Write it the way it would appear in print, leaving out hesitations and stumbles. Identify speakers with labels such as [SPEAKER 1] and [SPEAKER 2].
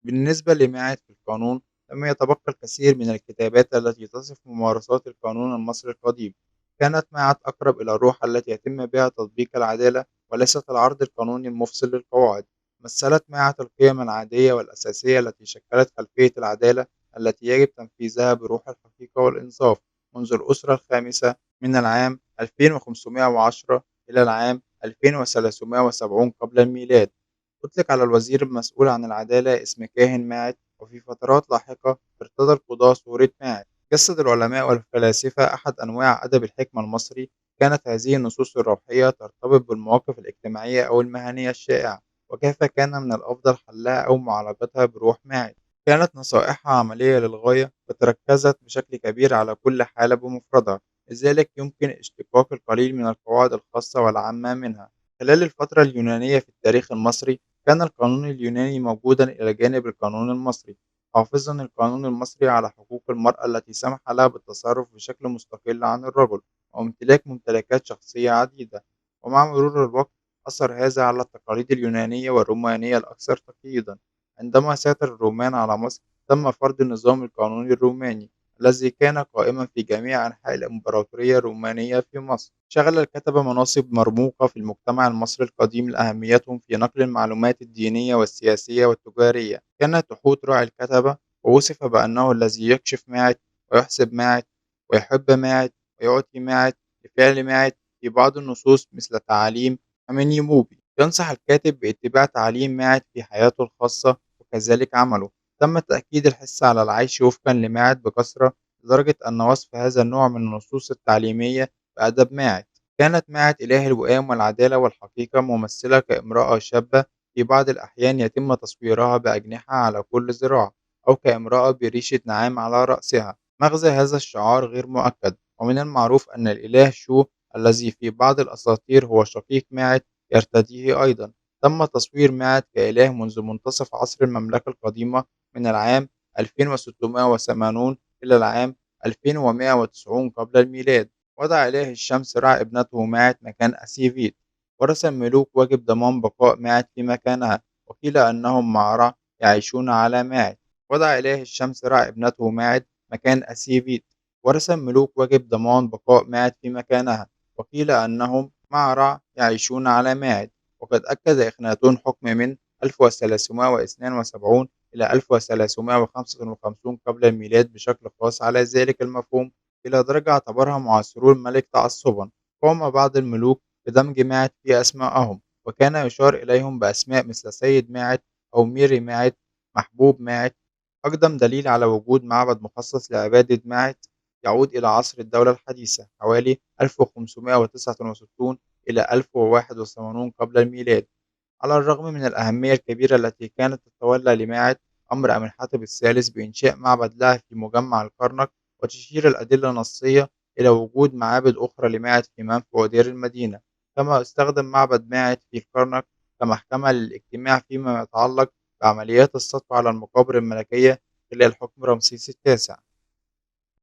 [SPEAKER 1] بالنسبة لماعز في القانون، لم يتبقى الكثير من الكتابات التي تصف ممارسات القانون المصري القديم. كانت ماعز أقرب إلى الروح التي يتم بها تطبيق العدالة وليست العرض القانوني المفصل للقواعد. مثلت ماعز القيم العادية والأساسية التي شكلت خلفية العدالة التي يجب تنفيذها بروح الحقيقة والإنصاف منذ الأسرة الخامسة من العام 2510 إلى العام 2370 قبل الميلاد. أطلق على الوزير المسؤول عن العدالة اسم كاهن ماعز، وفي فترات لاحقة ارتدى القضاة صورة ماعز. جسد العلماء والفلاسفة أحد أنواع أدب الحكمة المصري. كانت هذه النصوص الروحية ترتبط بالمواقف الاجتماعية أو المهنية الشائعة، وكيف كان من الأفضل حلها أو معالجتها بروح ماعز. كانت نصائحها عملية للغاية وتركزت بشكل كبير على كل حالة بمفردها، لذلك يمكن اشتقاق القليل من القواعد الخاصة والعامة منها. خلال الفترة اليونانية في التاريخ المصري، كان القانون اليوناني موجودًا إلى جانب القانون المصري، حافظًا القانون المصري على حقوق المرأة التي سمح لها بالتصرف بشكل مستقل عن الرجل، وامتلاك ممتلكات شخصية عديدة. ومع مرور الوقت، أثر هذا على التقاليد اليونانية والرومانية الأكثر تقييدًا. عندما سيطر الرومان على مصر، تم فرض النظام القانوني الروماني، الذي كان قائمًا في جميع أنحاء الإمبراطورية الرومانية في مصر. شغل الكتبة مناصب مرموقة في المجتمع المصري القديم لأهميتهم في نقل المعلومات الدينية والسياسية والتجارية. كان تحوت راعي الكتبة، ووصف بأنه الذي يكشف ماعز، ويحسب ماعز، ويحب ماعز، ويعطي ماعز، لفعل ماعز. في بعض النصوص مثل تعاليم أمينيموبي، ينصح الكاتب باتباع تعاليم ماعز في حياته الخاصة وكذلك عمله. تم تأكيد الحث على العيش وفقًا لماعز بكثرة، لدرجة أن وصف هذا النوع من النصوص التعليمية بأدب ماعز. كانت ماعز إله الوئام والعدالة والحقيقة، ممثلة كامرأة شابة في بعض الأحيان يتم تصويرها بأجنحة على كل ذراع، أو كامرأة بريشة نعام على رأسها. مغزى هذا الشعار غير مؤكد، ومن المعروف أن الإله شو الذي في بعض الأساطير هو شقيق ماعز يرتديه أيضًا. تم تصوير ماعز كإله منذ منتصف عصر المملكة القديمة، من العام 2680 إلى العام 2190 قبل الميلاد. وضع إله الشمس رع ابنته ماعت مكان أسيفيت. ورث الملوك واجب ضمان بقاء ماعت في مكانها، وقيل أنهم مع رع يعيشون على ماعت. وضع إله الشمس رع ابنته ماعت مكان أسيفيت. ورث الملوك واجب ضمان بقاء ماعت في مكانها، وقيل أنهم مع رع يعيشون على ماعت. وقد أكد إخناتون حكم من 1372 إلى 1355 قبل الميلاد بشكل خاص على ذلك المفهوم، إلى درجة اعتبرها معاصرو الملك تعصبًا. قام بعض الملوك بدمج ماعز في أسمائهم، وكان يشار إليهم بأسماء مثل سيد ماعز أو ميري ماعز، محبوب ماعز. أقدم دليل على وجود معبد مخصص لعبادة ماعز يعود إلى عصر الدولة الحديثة، حوالي 1569 إلى 1081 قبل الميلاد. على الرغم من الأهمية الكبيرة التي كانت تتولى لماعز، أمر أمنحتب الثالث بإنشاء معبد لها في مجمع الكرنك، وتشير الأدلة النصية إلى وجود معابد أخرى لماعز في منفى ودير المدينة. كما استخدم معبد ماعز في الكرنك كمحكمة للاجتماع فيما يتعلق بعمليات السطو على المقابر الملكية خلال حكم رمسيس التاسع.